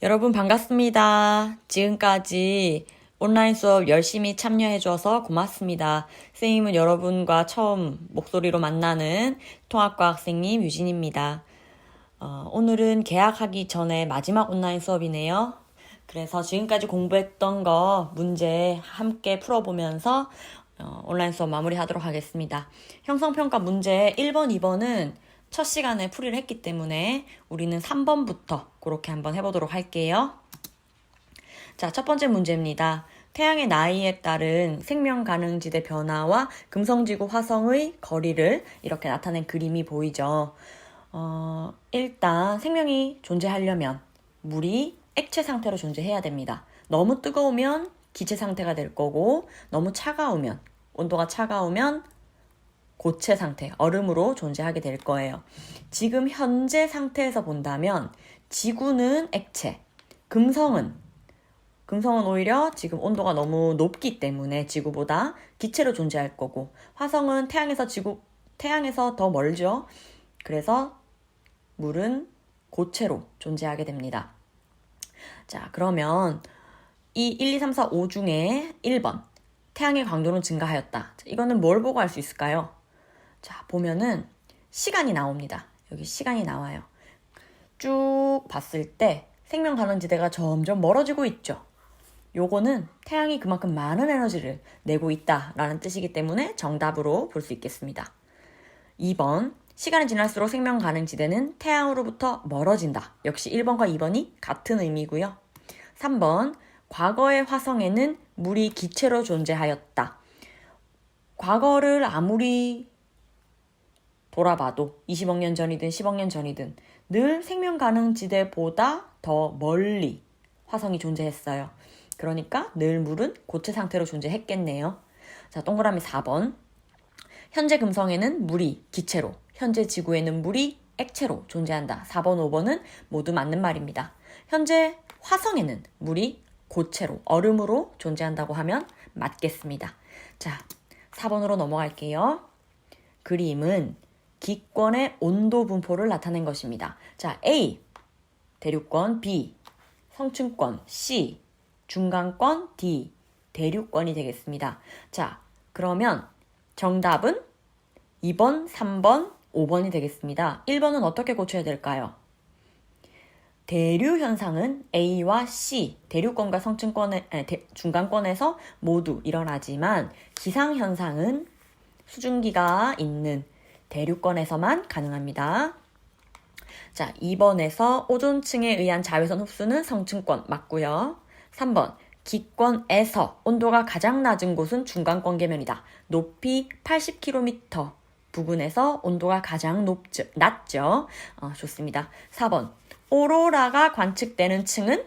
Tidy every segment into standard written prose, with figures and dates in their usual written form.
여러분 반갑습니다. 지금까지 온라인 수업 열심히 참여해줘서 고맙습니다. 선생님은 여러분과 처음 목소리로 만나는 통합과 학생님 유진입니다. 오늘은 개학하기 전에 마지막 온라인 수업이네요. 그래서 지금까지 공부했던 거 문제 함께 풀어보면서 온라인 수업 마무리하도록 하겠습니다. 형성평가 문제 1번, 2번은 첫 시간에 풀이를 했기 때문에 우리는 3번부터 그렇게 한번 해보도록 할게요. 자, 첫 번째 문제입니다. 태양의 나이에 따른 생명 가능지대 변화와 금성지구 화성의 거리를 이렇게 나타낸 그림이 보이죠. 일단 생명이 존재하려면 물이 액체 상태로 존재해야 됩니다. 너무 뜨거우면 기체 상태가 될 거고, 너무 차가우면, 온도가 차가우면 고체 상태, 얼음으로 존재하게 될 거예요. 지금 현재 상태에서 본다면 지구는 액체, 금성은 오히려 지금 온도가 너무 높기 때문에 지구보다 기체로 존재할 거고, 화성은 태양에서 더 멀죠. 그래서 물은 고체로 존재하게 됩니다. 자, 그러면 이 1, 2, 3, 4, 5 중에 1번 태양의 광도는 증가하였다. 자, 이거는 뭘 보고 알 수 있을까요? 자, 보면은 시간이 나옵니다. 여기 시간이 나와요. 쭉 봤을 때 생명 가능지대가 점점 멀어지고 있죠. 요거는 태양이 그만큼 많은 에너지를 내고 있다라는 뜻이기 때문에 정답으로 볼 수 있겠습니다. 2번, 시간이 지날수록 생명 가능지대는 태양으로부터 멀어진다. 역시 1번과 2번이 같은 의미고요. 3번, 과거의 화성에는 물이 기체로 존재하였다. 과거를 아무리 돌아봐도 20억 년 전이든 10억 년 전이든 늘 생명 가능지대보다 더 멀리 화성이 존재했어요. 그러니까 늘 물은 고체 상태로 존재했겠네요. 자, 동그라미 4번. 현재 금성에는 물이 기체로, 현재 지구에는 물이 액체로 존재한다. 4번, 5번은 모두 맞는 말입니다. 현재 화성에는 물이 고체로, 얼음으로 존재한다고 하면 맞겠습니다. 자, 4번으로 넘어갈게요. 그림은 기권의 온도 분포를 나타낸 것입니다. 자, A, 대륙권, B, 성층권, C, 중간권, D, 대륙권이 되겠습니다. 자, 그러면 정답은 2번, 3번, 5번이 되겠습니다. 1번은 어떻게 고쳐야 될까요? 대류 현상은 A와 C, 대륙권과 중간권에서 모두 일어나지만 기상 현상은 수증기가 있는 대륙권에서만 가능합니다. 자, 2번에서 오존층에 의한 자외선 흡수는 성층권 맞고요. 3번, 기권에서 온도가 가장 낮은 곳은 중간권 계면이다. 높이 80km 부근에서 온도가 가장 낮죠. 좋습니다. 4번, 오로라가 관측되는 층은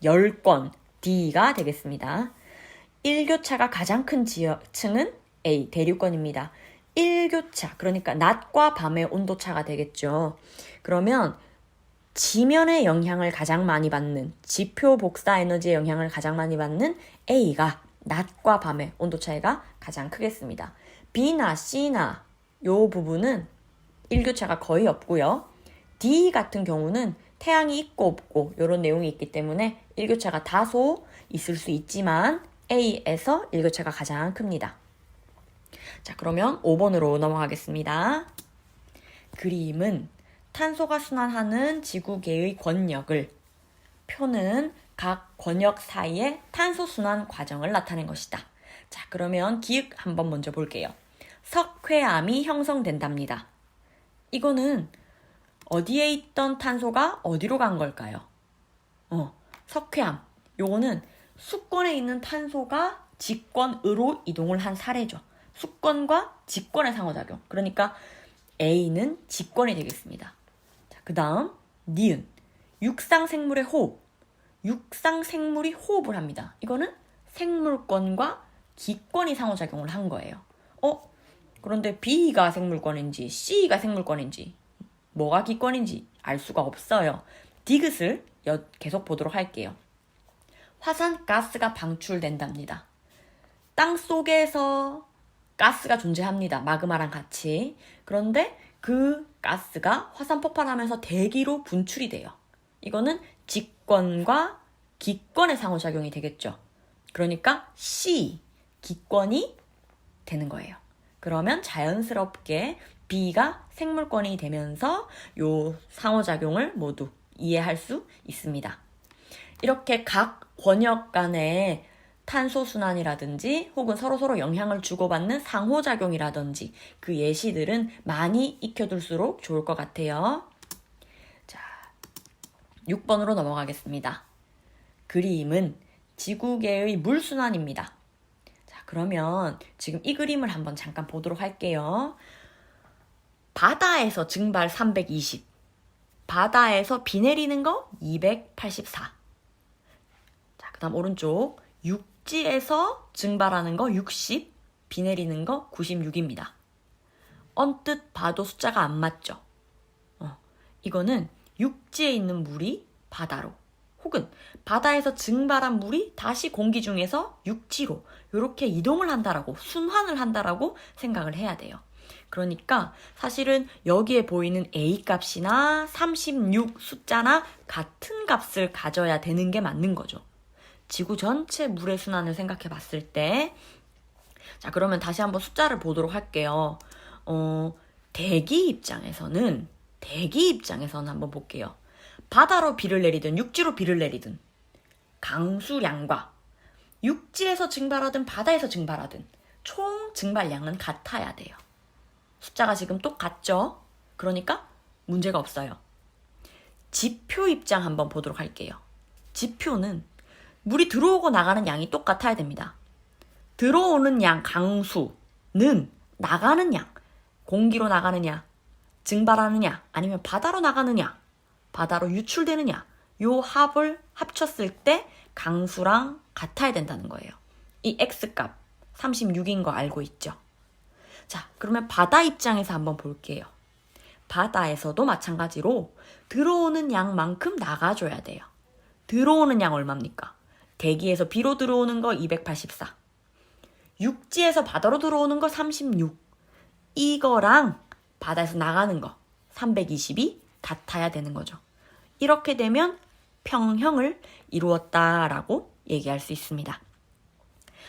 열권 D가 되겠습니다. 일교차가 가장 큰 층은 A, 대륙권입니다. 일교차, 그러니까 낮과 밤의 온도차가 되겠죠. 그러면 지면의 영향을 가장 많이 받는, 지표 복사 에너지의 영향을 가장 많이 받는 A가 낮과 밤의 온도 차이가 가장 크겠습니다. B나 C나 요 부분은 일교차가 거의 없고요. D 같은 경우는 태양이 있고 없고 이런 내용이 있기 때문에 일교차가 다소 있을 수 있지만 A에서 일교차가 가장 큽니다. 자, 그러면 5번으로 넘어가겠습니다. 그림은 탄소가 순환하는 지구계의 권역을, 표는 각 권역 사이의 탄소 순환 과정을 나타낸 것이다. 자, 그러면 기억 한번 먼저 볼게요. 석회암이 형성된답니다. 이거는 어디에 있던 탄소가 어디로 간 걸까요? 석회암. 요거는 수권에 있는 탄소가 직권으로 이동을 한 사례죠. 수권과 직권의 상호작용. 그러니까 A는 직권이 되겠습니다. 자, 그 다음 니은. 육상생물의 호흡. 육상생물이 호흡을 합니다. 이거는 생물권과 기권이 상호작용을 한 거예요. 그런데 B가 생물권인지 C가 생물권인지 뭐가 기권인지 알 수가 없어요. 디귿을 계속 보도록 할게요. 화산가스가 방출된답니다. 땅 속에서 가스가 존재합니다. 마그마랑 같이. 그런데 그 가스가 화산 폭발하면서 대기로 분출이 돼요. 이거는 직권 주권과 기권의 상호작용이 되겠죠. 그러니까 C, 기권이 되는 거예요. 그러면 자연스럽게 B가 생물권이 되면서 요 상호작용을 모두 이해할 수 있습니다. 이렇게 각 권역 간의 탄소순환이라든지 혹은 서로서로 영향을 주고받는 상호작용이라든지 그 예시들은 많이 익혀둘수록 좋을 것 같아요. 자, 6번으로 넘어가겠습니다. 그림은 지구계의 물순환입니다. 자, 그러면 지금 이 그림을 한번 잠깐 보도록 할게요. 바다에서 증발 320, 바다에서 비 내리는 거 284. 자, 그 다음 오른쪽 육지에서 증발하는 거 60, 비 내리는 거 96입니다. 언뜻 봐도 숫자가 안 맞죠? 이거는 육지에 있는 물이 바다로 혹은 바다에서 증발한 물이 다시 공기 중에서 육지로 이렇게 이동을 한다라고 순환을 한다라고 생각을 해야 돼요. 그러니까 사실은 여기에 보이는 A 값이나 36 숫자나 같은 값을 가져야 되는 게 맞는 거죠. 지구 전체 물의 순환을 생각해 봤을 때, 자, 그러면 다시 한번 숫자를 보도록 할게요. 대기 입장에서는 한번 볼게요. 바다로 비를 내리든 육지로 비를 내리든 강수량과 육지에서 증발하든 바다에서 증발하든 총 증발량은 같아야 돼요. 숫자가 지금 똑같죠? 그러니까 문제가 없어요. 지표 입장 한번 보도록 할게요. 지표는 물이 들어오고 나가는 양이 똑같아야 됩니다. 들어오는 양 강수는 나가는 양, 공기로 나가느냐, 증발하느냐, 아니면 바다로 나가느냐, 바다로 유출되느냐, 요 합을 합쳤을 때 강수랑 같아야 된다는 거예요. 이 X값 36인 거 알고 있죠? 자, 그러면 바다 입장에서 한번 볼게요. 바다에서도 마찬가지로 들어오는 양만큼 나가줘야 돼요. 들어오는 양 얼마입니까? 대기에서 비로 들어오는 거 284. 육지에서 바다로 들어오는 거 36. 이거랑 바다에서 나가는 거 320이 같아야 되는 거죠. 이렇게 되면 평형을 이루었다라고 얘기할 수 있습니다.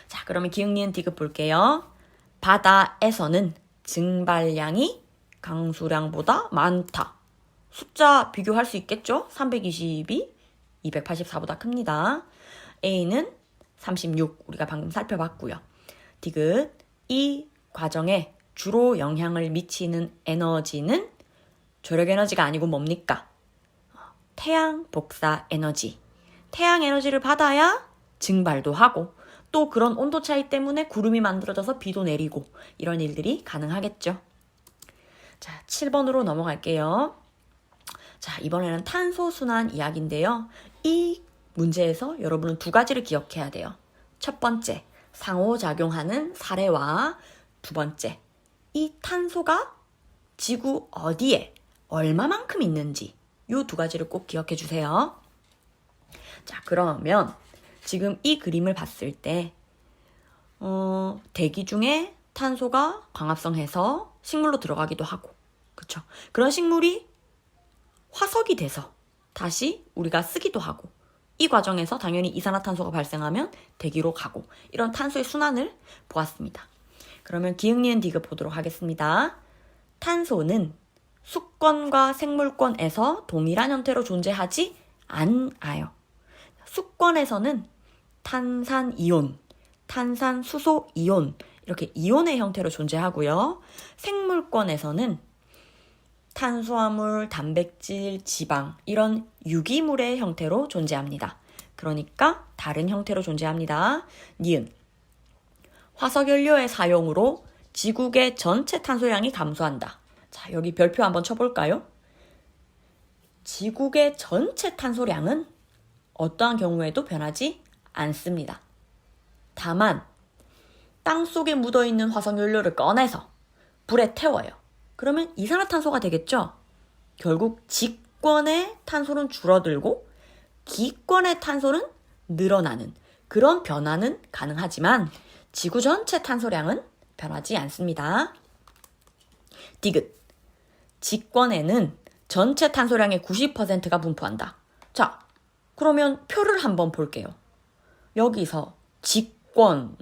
자, 그러면 기흥, 니은, 디귿 볼게요. 바다에서는 증발량이 강수량보다 많다. 숫자 비교할 수 있겠죠? 320이 284보다 큽니다. A는 36, 우리가 방금 살펴봤고요. 디귿, 이 과정에 주로 영향을 미치는 에너지는 조력 에너지가 아니고 뭡니까? 태양 복사 에너지. 태양 에너지를 받아야 증발도 하고 또 그런 온도 차이 때문에 구름이 만들어져서 비도 내리고 이런 일들이 가능하겠죠. 자, 7번으로 넘어갈게요. 자, 이번에는 탄소순환 이야기인데요. 이 문제에서 여러분은 두 가지를 기억해야 돼요. 첫 번째, 상호작용하는 사례와 두 번째, 이 탄소가 지구 어디에 얼마만큼 있는지 이 두 가지를 꼭 기억해 주세요. 자, 그러면 지금 이 그림을 봤을 때 대기 중에 탄소가 광합성해서 식물로 들어가기도 하고, 그쵸? 그런 식물이 화석이 돼서 다시 우리가 쓰기도 하고, 이 과정에서 당연히 이산화탄소가 발생하면 대기로 가고, 이런 탄소의 순환을 보았습니다. 그러면 기흥, 니은, 디귿 보도록 하겠습니다. 탄소는 수권과 생물권에서 동일한 형태로 존재하지 않아요. 수권에서는 탄산이온, 탄산수소이온, 이렇게 이온의 형태로 존재하고요. 생물권에서는 탄수화물, 단백질, 지방, 이런 유기물의 형태로 존재합니다. 그러니까 다른 형태로 존재합니다. 니은, 화석연료의 사용으로 지구계 전체 탄소량이 감소한다. 자, 여기 별표 한번 쳐볼까요? 지구계 전체 탄소량은 어떠한 경우에도 변하지 않습니다. 다만 땅속에 묻어있는 화석연료를 꺼내서 불에 태워요. 그러면 이산화탄소가 되겠죠? 결국 직권의 탄소는 줄어들고 기권의 탄소는 늘어나는 그런 변화는 가능하지만 지구 전체 탄소량은 변하지 않습니다. 디귿, 직권에는 전체 탄소량의 90%가 분포한다. 자, 그러면 표를 한번 볼게요. 여기서 직권은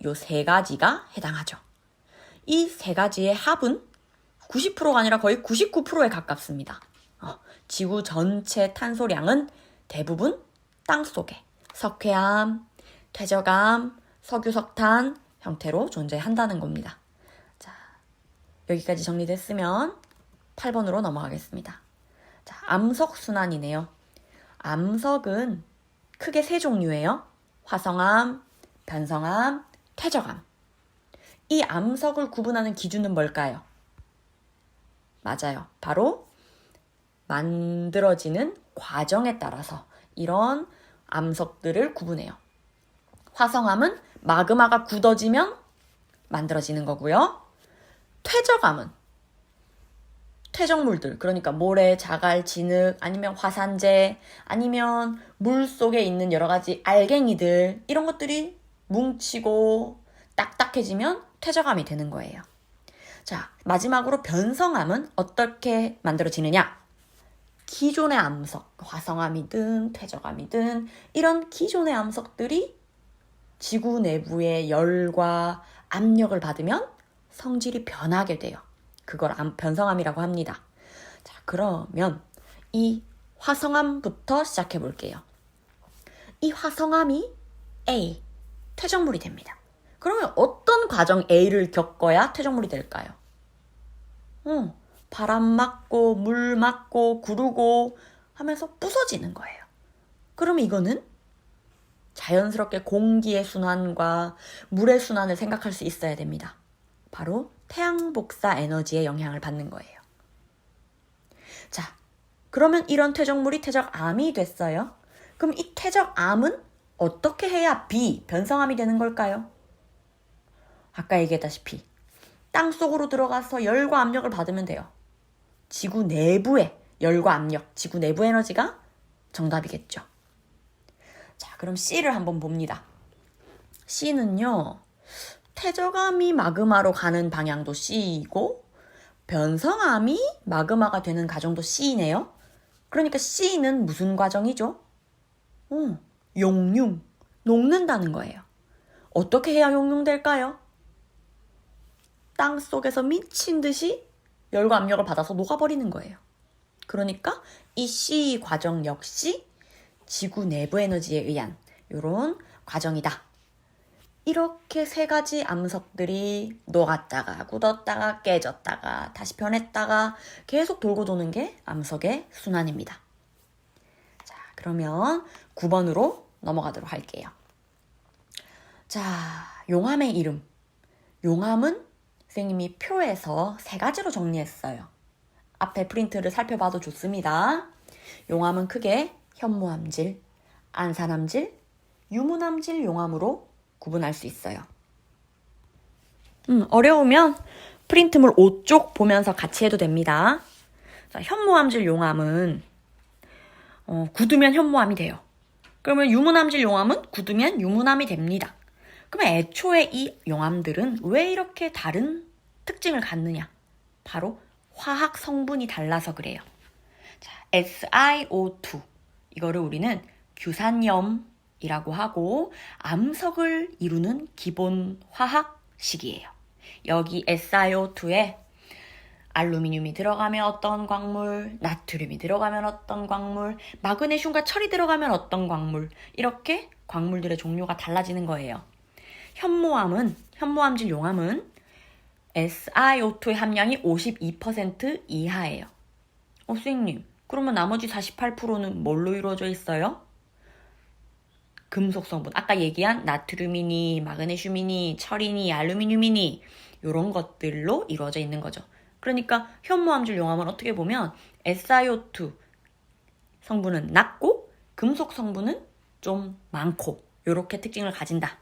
요 세 가지가 해당하죠. 이 세 가지의 합은 90%가 아니라 거의 99%에 가깝습니다. 지구 전체 탄소량은 대부분 땅속에 석회암, 퇴적암, 석유석탄 형태로 존재한다는 겁니다. 자, 여기까지 정리됐으면 8번으로 넘어가겠습니다. 자, 암석순환이네요. 암석은 크게 세 종류예요. 화성암, 변성암, 퇴적암. 이 암석을 구분하는 기준은 뭘까요? 맞아요. 바로 만들어지는 과정에 따라서 이런 암석들을 구분해요. 화성암은 마그마가 굳어지면 만들어지는 거고요. 퇴적암은 퇴적물들, 그러니까 모래, 자갈, 진흙, 아니면 화산재, 아니면 물 속에 있는 여러 가지 알갱이들, 이런 것들이 뭉치고 딱딱해지면 퇴적암이 되는 거예요. 자, 마지막으로 변성암은 어떻게 만들어지느냐? 기존의 암석, 화성암이든 퇴적암이든 이런 기존의 암석들이 지구 내부의 열과 압력을 받으면 성질이 변하게 돼요. 그걸 변성암이라고 합니다. 자, 그러면 이 화성암부터 시작해 볼게요. 이 화성암이 A, 퇴적물이 됩니다. 그러면 어떤 과정 A를 겪어야 퇴적물이 될까요? 바람 맞고 물 맞고 구르고 하면서 부서지는 거예요. 그럼 이거는 자연스럽게 공기의 순환과 물의 순환을 생각할 수 있어야 됩니다. 바로 태양 복사 에너지의 영향을 받는 거예요. 자, 그러면 이런 퇴적물이 퇴적암이 됐어요. 그럼 이 퇴적암은 어떻게 해야 B, 변성암이 되는 걸까요? 아까 얘기했다시피 땅속으로 들어가서 열과 압력을 받으면 돼요. 지구 내부의 열과 압력, 지구 내부 에너지가 정답이겠죠. 자, 그럼 C를 한번 봅니다. C는요, 퇴적암이 마그마로 가는 방향도 C이고 변성암이 마그마가 되는 과정도 C네요. 그러니까 C는 무슨 과정이죠? 용융, 녹는다는 거예요. 어떻게 해야 용융될까요? 땅 속에서 미친 듯이 열과 압력을 받아서 녹아버리는 거예요. 그러니까 이 C 과정 역시 지구 내부 에너지에 의한 이런 과정이다. 이렇게 세 가지 암석들이 녹았다가 굳었다가 깨졌다가 다시 변했다가 계속 돌고 도는 게 암석의 순환입니다. 자, 그러면 9번으로 넘어가도록 할게요. 자, 용암의 이름. 용암은 선생님이 표에서 세 가지로 정리했어요. 앞에 프린트를 살펴봐도 좋습니다. 용암은 크게 현무암질, 안산암질, 유문암질 용암으로 구분할 수 있어요. 어려우면 프린트물 5쪽 보면서 같이 해도 됩니다. 자, 현무암질 용암은 굳으면 현무암이 돼요. 그러면 유문암질 용암은 굳으면 유문암이 됩니다. 그러면 애초에 이 용암들은 왜 이렇게 다른 특징을 갖느냐? 바로 화학 성분이 달라서 그래요. 자, SiO2 이거를 우리는 규산염이라고 하고 암석을 이루는 기본 화학식이에요. 여기 SiO2에 알루미늄이 들어가면 어떤 광물, 나트륨이 들어가면 어떤 광물, 마그네슘과 철이 들어가면 어떤 광물, 이렇게 광물들의 종류가 달라지는 거예요. 현무암질 용암은 SiO2의 함량이 52% 이하예요. 선생님, 그러면 나머지 48%는 뭘로 이루어져 있어요? 금속 성분, 아까 얘기한 나트륨이니 마그네슘이니 철이니 알루미늄이니 이런 것들로 이루어져 있는 거죠. 그러니까 현무암질 용암은 어떻게 보면 SiO2 성분은 낮고 금속 성분은 좀 많고 이렇게 특징을 가진다.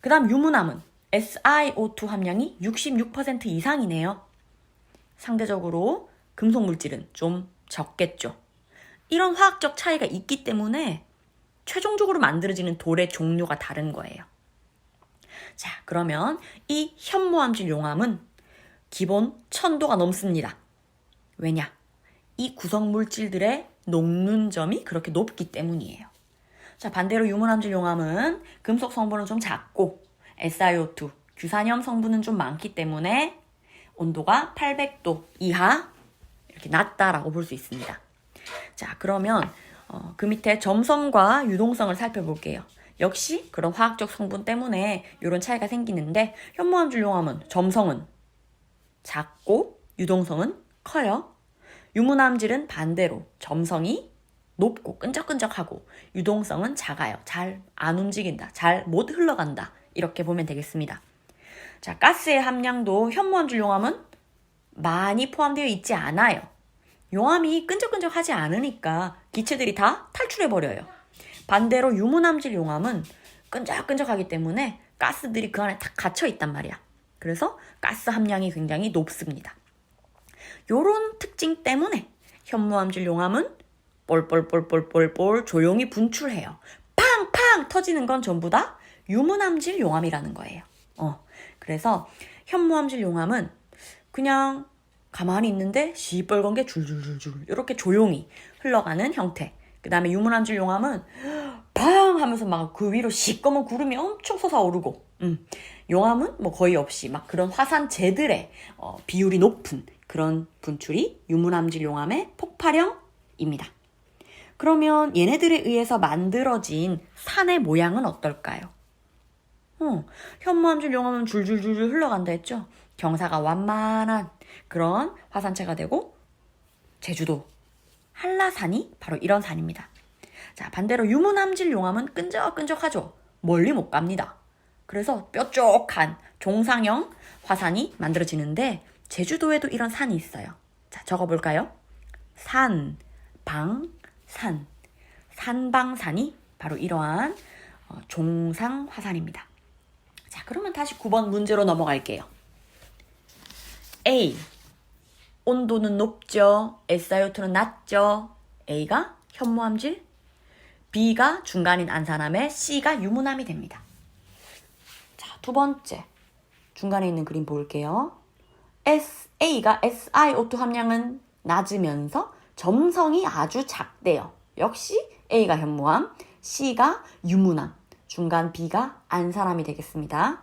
그 다음 유문암은 SiO2 함량이 66% 이상이네요. 상대적으로 금속 물질은 좀 적겠죠. 이런 화학적 차이가 있기 때문에 최종적으로 만들어지는 돌의 종류가 다른 거예요. 자, 그러면 이 현무암질 용암은 기본 1000도가 넘습니다. 왜냐? 이 구성 물질들의 녹는 점이 그렇게 높기 때문이에요. 자, 반대로 유문함질 용암은 금속 성분은 좀 작고 SiO2, 규산염 성분은 좀 많기 때문에 온도가 800도 이하 이렇게 낮다라고 볼 수 있습니다. 자, 그러면 그 밑에 점성과 유동성을 살펴볼게요. 역시 그런 화학적 성분 때문에 이런 차이가 생기는데 현무암질 용암은 점성은 작고 유동성은 커요. 유문암질은 반대로 점성이 높고 끈적끈적하고 유동성은 작아요. 잘 안 움직인다. 잘 못 흘러간다. 이렇게 보면 되겠습니다. 자, 가스의 함량도 현무암질 용암은 많이 포함되어 있지 않아요. 용암이 끈적끈적하지 않으니까 기체들이 다 탈출해버려요. 반대로 유문암질 용암은 끈적끈적하기 때문에 가스들이 그 안에 다 갇혀있단 말이야. 그래서 가스 함량이 굉장히 높습니다. 요런 특징 때문에 현무암질 용암은 볼볼볼볼볼볼 조용히 분출해요. 팡팡 터지는 건 전부 다 유문암질 용암이라는 거예요. 그래서 현무암질 용암은 그냥 가만히 있는데 시뻘건 게 줄줄줄줄 이렇게 조용히 흘러가는 형태. 그 다음에 유문암질 용암은 팡 하면서 막 그 위로 시꺼먼 구름이 엄청 솟아오르고 용암은 뭐 거의 없이 막 그런 화산재들의 비율이 높은 그런 분출이 유문암질 용암의 폭발형입니다. 그러면 얘네들에 의해서 만들어진 산의 모양은 어떨까요? 현무암질 용암은 줄줄줄줄 흘러간다 했죠? 경사가 완만한 그런 화산체가 되고 제주도 한라산이 바로 이런 산입니다. 자, 반대로 유문암질 용암은 끈적끈적하죠. 멀리 못 갑니다. 그래서 뾰족한 종상형 화산이 만들어지는데 제주도에도 이런 산이 있어요. 자, 적어볼까요? 산, 방, 산. 산방산이 바로 이러한 종상 화산입니다. 자, 그러면 다시 9번 문제로 넘어갈게요. A. 온도는 높죠. SiO2는 낮죠. A가 현무암질, B가 중간인 안산암에 C가 유문암이 됩니다. 자, 두 번째. 중간에 있는 그림 볼게요. A가 SiO2 함량은 낮으면서 점성이 아주 작대요. 역시 A가 현무암, C가 유문암, 중간 B가 안산암이 되겠습니다.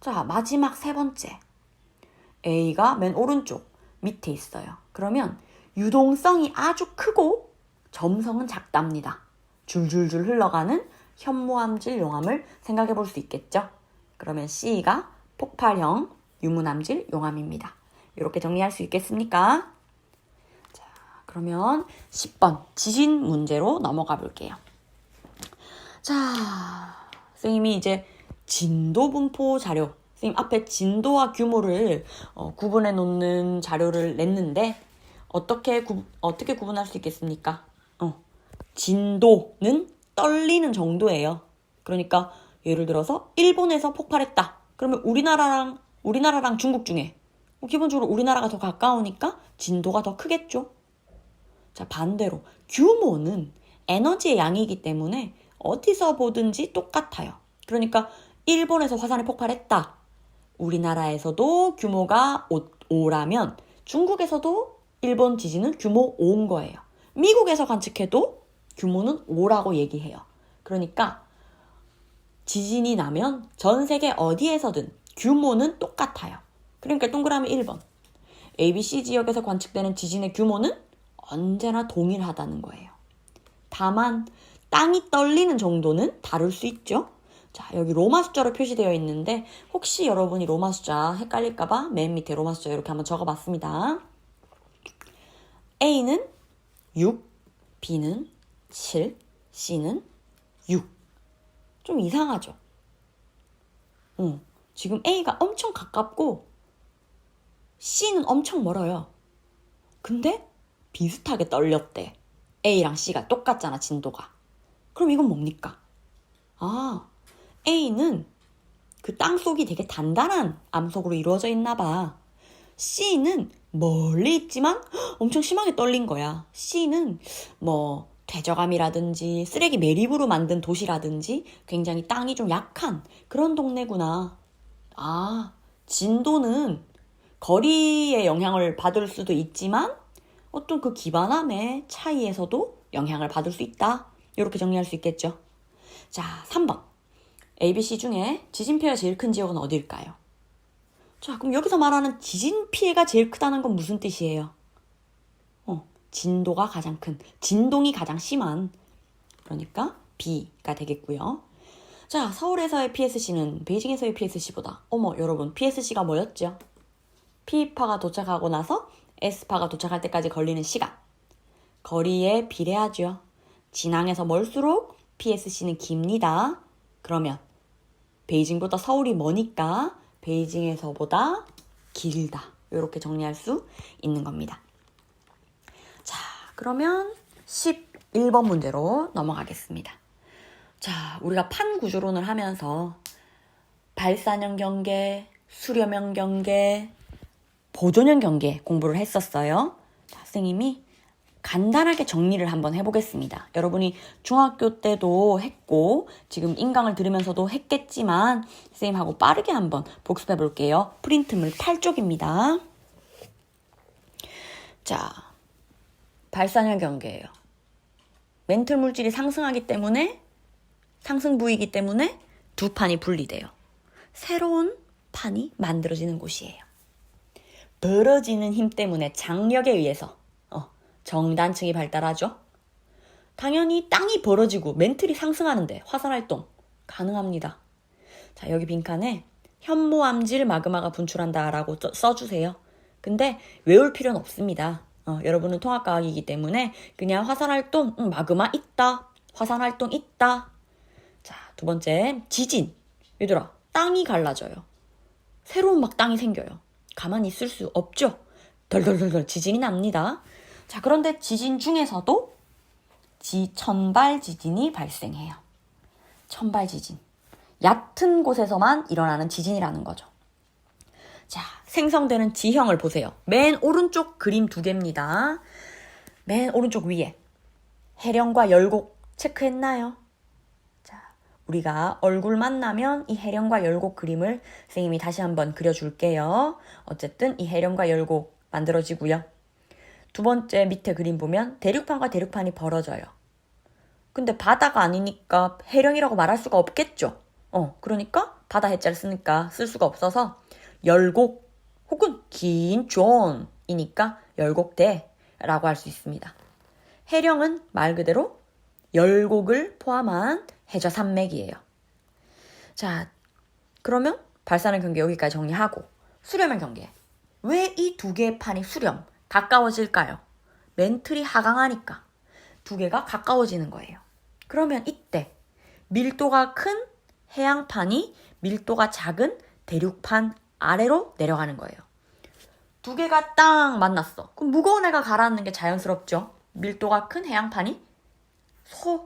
자, 마지막 세 번째. A가 맨 오른쪽 밑에 있어요. 그러면 유동성이 아주 크고 점성은 작답니다. 줄줄줄 흘러가는 현무암질 용암을 생각해 볼 수 있겠죠. 그러면 C가 폭발형 유문암질 용암입니다. 이렇게 정리할 수 있겠습니까? 자, 그러면 10번 지진 문제로 넘어가 볼게요. 자, 선생님이 이제 진도 분포 자료, 선생님 앞에 진도와 규모를 구분해 놓는 자료를 냈는데 어떻게 구분할 수 있겠습니까? 진도는 떨리는 정도예요. 그러니까 예를 들어서 일본에서 폭발했다. 그러면 우리나라랑 중국 중에 기본적으로 우리나라가 더 가까우니까 진도가 더 크겠죠. 자, 반대로 규모는 에너지의 양이기 때문에 어디서 보든지 똑같아요. 그러니까 일본에서 화산이 폭발했다. 우리나라에서도 규모가 5라면 중국에서도 일본 지진은 규모 5인 거예요. 미국에서 관측해도 규모는 5라고 얘기해요. 그러니까 지진이 나면 전 세계 어디에서든 규모는 똑같아요. 그러니까 동그라미 1번. ABC 지역에서 관측되는 지진의 규모는 언제나 동일하다는 거예요. 다만 땅이 떨리는 정도는 다를 수 있죠. 자, 여기 로마 숫자로 표시되어 있는데 혹시 여러분이 로마 숫자 헷갈릴까봐 맨 밑에 로마 숫자 이렇게 한번 적어봤습니다. A는 6, B는 7, C는 6. 좀 이상하죠? 지금 A가 엄청 가깝고 C는 엄청 멀어요. 근데 비슷하게 떨렸대. A랑 C가 똑같잖아, 진도가. 그럼 이건 뭡니까? A는 그 땅속이 되게 단단한 암석으로 이루어져 있나 봐. C는 멀리 있지만 엄청 심하게 떨린 거야. C는 뭐 퇴적암이라든지 쓰레기 매립으로 만든 도시라든지 굉장히 땅이 좀 약한 그런 동네구나. 진도는 거리의 영향을 받을 수도 있지만 어떤 그 기반함의 차이에서도 영향을 받을 수 있다. 이렇게 정리할 수 있겠죠. 자, 3번. ABC 중에 지진 피해가 제일 큰 지역은 어디일까요? 자, 그럼 여기서 말하는 지진 피해가 제일 크다는 건 무슨 뜻이에요? 진도가 가장 큰, 진동이 가장 심한, 그러니까 B가 되겠고요. 자, 서울에서의 PSC는 베이징에서의 PSC보다, 여러분, PSC가 뭐였죠? P파가 도착하고 나서 S파가 도착할 때까지 걸리는 시간. 거리에 비례하죠. 진앙에서 멀수록 PSC는 깁니다. 그러면 베이징보다 서울이 머니까 베이징에서보다 길다. 이렇게 정리할 수 있는 겁니다. 자, 그러면 11번 문제로 넘어가겠습니다. 자, 우리가 판 구조론을 하면서 발산형 경계, 수렴형 경계, 보존형 경계 공부를 했었어요. 자, 선생님이 간단하게 정리를 한번 해보겠습니다. 여러분이 중학교 때도 했고 지금 인강을 들으면서도 했겠지만 선생님하고 빠르게 한번 복습해 볼게요. 프린트물 8쪽입니다. 자, 발산형 경계예요. 멘틀 물질이 상승하기 때문에 상승 부위이기 때문에 두 판이 분리돼요. 새로운 판이 만들어지는 곳이에요. 벌어지는 힘 때문에 장력에 의해서 정단층이 발달하죠. 당연히 땅이 벌어지고 멘틀이 상승하는데 화산활동 가능합니다. 자, 여기 빈칸에 현모암질 마그마가 분출한다라고 써주세요. 근데 외울 필요는 없습니다. 여러분은 통합과학이기 때문에 그냥 화산활동, 마그마 있다. 화산활동 있다. 자, 두 번째, 지진. 얘들아, 땅이 갈라져요. 새로운 막 땅이 생겨요. 가만히 있을 수 없죠. 덜덜덜덜 지진이 납니다. 자, 그런데 지진 중에서도 천발 지진이 발생해요. 천발 지진. 얕은 곳에서만 일어나는 지진이라는 거죠. 자, 생성되는 지형을 보세요. 맨 오른쪽 그림 두 개입니다. 맨 오른쪽 위에 해령과 열곡 체크했나요? 자, 우리가 얼굴 만나면 이 해령과 열곡 그림을 선생님이 다시 한번 그려줄게요. 어쨌든 이 해령과 열곡 만들어지고요. 두 번째 밑에 그림 보면 대륙판과 대륙판이 벌어져요. 근데 바다가 아니니까 해령이라고 말할 수가 없겠죠. 그러니까 바다 해자를 쓰니까 쓸 수가 없어서 열곡 혹은 긴 존이니까 열곡대라고 할 수 있습니다. 해령은 말 그대로 열곡을 포함한 해저 산맥이에요. 자, 그러면 발산형 경계 여기까지 정리하고 수렴형 경계. 왜 이 두 개의 판이 수렴? 가까워질까요? 멘틀이 하강하니까 두 개가 가까워지는 거예요. 그러면 이때 밀도가 큰 해양판이 밀도가 작은 대륙판 아래로 내려가는 거예요. 두 개가 딱 만났어. 그럼 무거운 애가 가라앉는 게 자연스럽죠. 밀도가 큰 해양판이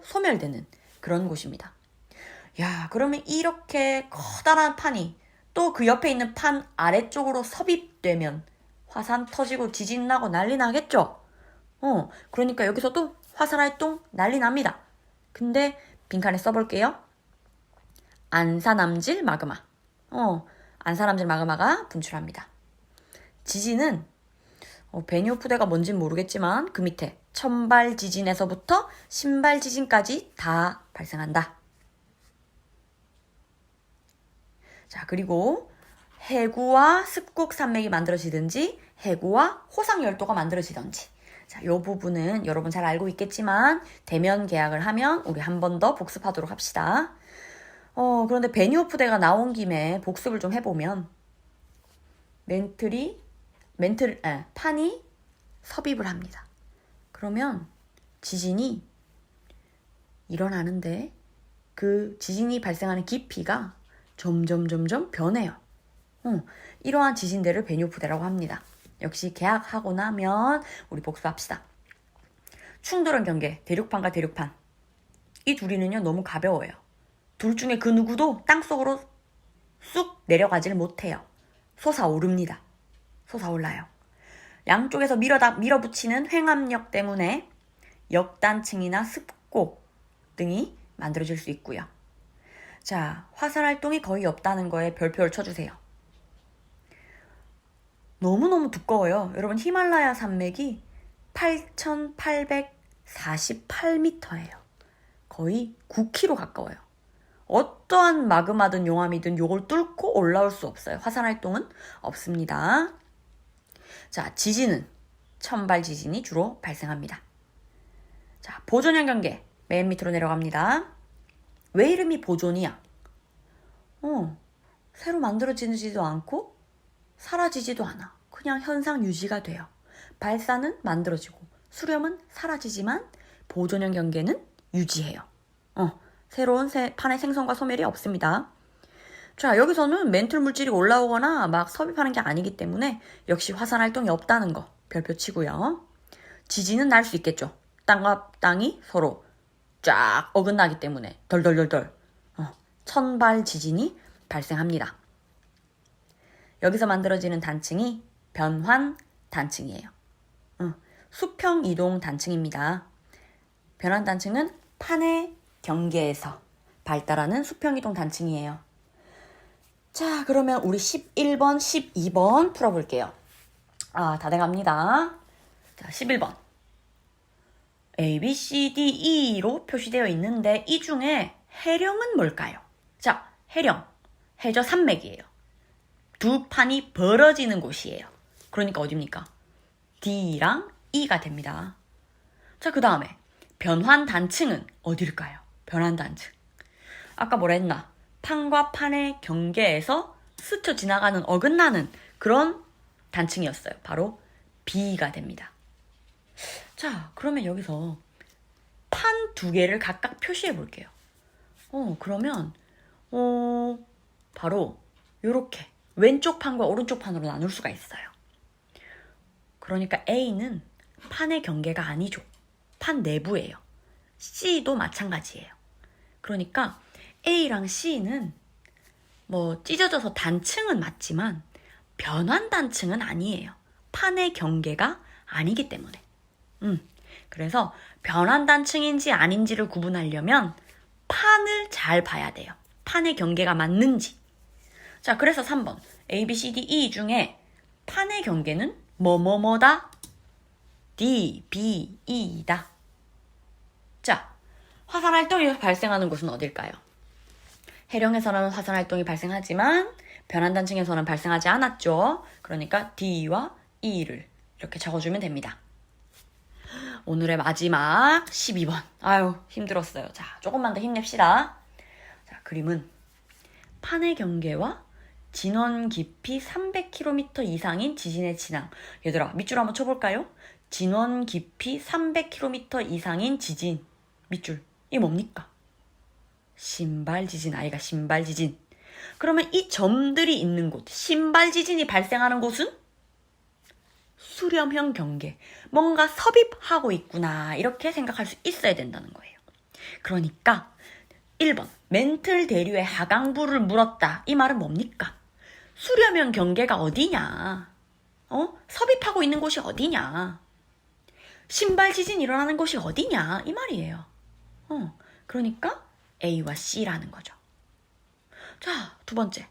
소멸되는 그런 곳입니다. 야, 그러면 이렇게 커다란 판이 또 그 옆에 있는 판 아래쪽으로 섭입되면 화산 터지고 지진 나고 난리 나겠죠? 그러니까 여기서도 화산 활동 난리 납니다. 근데 빈칸에 써볼게요. 안산암질 마그마. 안산암질 마그마가 분출합니다. 지진은 베니오프대가 뭔진 모르겠지만 그 밑에 천발 지진에서부터 신발 지진까지 다 발생한다. 자, 그리고 해구와 습곡 산맥이 만들어지든지 해구와 호상열도가 만들어지든지, 자, 이 부분은 여러분 잘 알고 있겠지만 대면 계약을 하면 우리 한 번 더 복습하도록 합시다. 그런데 베니오프대가 나온 김에 복습을 좀 해보면 판이 섭입을 합니다. 그러면 지진이 일어나는데 그 지진이 발생하는 깊이가 점점 변해요. 이러한 지진대를 베니오프대라고 합니다. 역시 계약하고 나면 우리 복습합시다. 충돌형 경계, 대륙판과 대륙판. 이 둘이는요 너무 가벼워요. 둘 중에 그 누구도 땅속으로 쑥 내려가질 못해요. 솟아오릅니다. 솟아올라요. 양쪽에서 밀어붙이는 횡압력 때문에 역단층이나 습곡 등이 만들어질 수 있고요. 자, 화산 활동이 거의 없다는 거에 별표를 쳐주세요. 너무너무 두꺼워요. 여러분, 히말라야 산맥이 8,848m예요. 거의 9km 가까워요. 어떠한 마그마든 용암이든 요걸 뚫고 올라올 수 없어요. 화산 활동은 없습니다. 자, 지진은 천발 지진이 주로 발생합니다. 자, 보존형 경계 맨 밑으로 내려갑니다. 왜 이름이 보존이야? 새로 만들어지지도 않고 사라지지도 않아. 그냥 현상 유지가 돼요. 발사는 만들어지고 수렴은 사라지지만 보존형 경계는 유지해요. 새로운 판의 생성과 소멸이 없습니다. 자, 여기서는 멘틀 물질이 올라오거나 막 섭입하는 게 아니기 때문에 역시 화산 활동이 없다는 거 별표 치고요. 지진은 날 수 있겠죠. 땅과 땅이 서로 쫙 어긋나기 때문에 덜덜덜덜 천발 지진이 발생합니다. 여기서 만들어지는 단층이 변환 단층이에요. 수평 이동 단층입니다. 변환 단층은 판의 경계에서 발달하는 수평 이동 단층이에요. 자, 그러면 우리 11번, 12번 풀어볼게요. 다 돼갑니다. 자, 11번. A, B, C, D, E로 표시되어 있는데 이 중에 해령은 뭘까요? 자, 해령. 해저 산맥이에요. 두 판이 벌어지는 곳이에요. 그러니까 어디입니까? D랑 E가 됩니다. 자, 그 다음에 변환 단층은 어딜까요? 변환 단층. 아까 뭐라 했나? 판과 판의 경계에서 스쳐 지나가는 어긋나는 그런 단층이었어요. 바로 B가 됩니다. 자, 그러면 여기서 판 두 개를 각각 표시해 볼게요. 그러면 바로 이렇게 왼쪽 판과 오른쪽 판으로 나눌 수가 있어요. 그러니까 A는 판의 경계가 아니죠. 판 내부예요. C도 마찬가지예요. 그러니까 A랑 C는 뭐 찢어져서 단층은 맞지만 변환 단층은 아니에요. 판의 경계가 아니기 때문에. 그래서 변환 단층인지 아닌지를 구분하려면 판을 잘 봐야 돼요. 판의 경계가 맞는지. 자, 그래서 3번 A, B, C, D, E 중에 판의 경계는 뭐뭐뭐다? D, B, E다. 자, 화산 활동이 발생하는 곳은 어딜까요? 해령에서는 화산 활동이 발생하지만 변환 단층에서는 발생하지 않았죠. 그러니까 D와 E를 이렇게 적어주면 됩니다. 오늘의 마지막 12번. 아유, 힘들었어요. 자, 조금만 더 힘냅시다. 자, 그림은 판의 경계와 진원 깊이 300km 이상인 지진의 진앙. 얘들아, 밑줄 한번 쳐볼까요? 진원 깊이 300km 이상인 지진. 밑줄. 이게 뭡니까? 신발 지진, 아이가 신발 지진. 그러면 이 점들이 있는 곳, 신발 지진이 발생하는 곳은 수렴형 경계. 뭔가 섭입하고 있구나. 이렇게 생각할 수 있어야 된다는 거예요. 그러니까 1번 멘틀 대류에 하강부를 물었다. 이 말은 뭡니까? 수렴형 경계가 어디냐? 섭입하고 있는 곳이 어디냐? 신발 지진 일어나는 곳이 어디냐? 이 말이에요. 그러니까 A와 C라는 거죠. 자, 두 번째.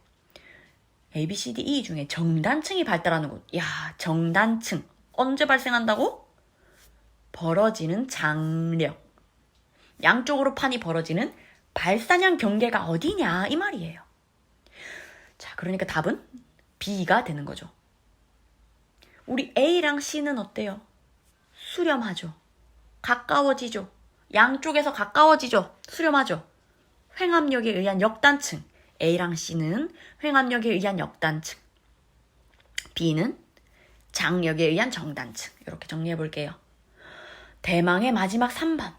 A, B, C, D, E 중에 정단층이 발달하는 곳. 야, 정단층. 언제 발생한다고? 벌어지는 장력. 양쪽으로 판이 벌어지는 발산형 경계가 어디냐? 이 말이에요. 자, 그러니까 답은 B가 되는 거죠. 우리 A랑 C는 어때요? 수렴하죠. 가까워지죠. 양쪽에서 가까워지죠. 수렴하죠. 횡압력에 의한 역단층. A랑 C는 횡압력에 의한 역단층. B는 장력에 의한 정단층. 이렇게 정리해 볼게요. 대망의 마지막 3번.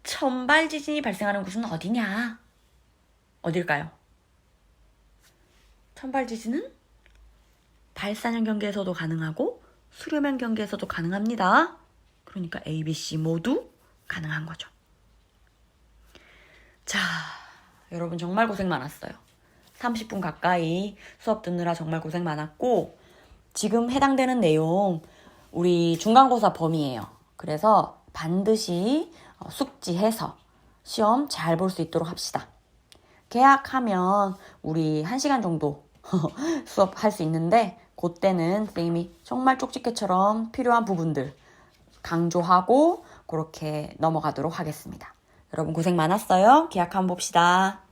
천발 지진이 발생하는 곳은 어디냐? 어딜까요? 천발 지진은 발산형 경계에서도 가능하고 수렴형 경계에서도 가능합니다. 그러니까 A, B, C 모두 가능한 거죠. 자, 여러분 정말 고생 많았어요. 30분 가까이 수업 듣느라 정말 고생 많았고 지금 해당되는 내용 우리 중간고사 범위예요. 그래서 반드시 숙지해서 시험 잘 볼 수 있도록 합시다. 개학하면 우리 1시간 정도 수업할 수 있는데 그때는 선생님이 정말 쪽집게처럼 필요한 부분들 강조하고 그렇게 넘어가도록 하겠습니다. 여러분 고생 많았어요. 기약 한번 봅시다.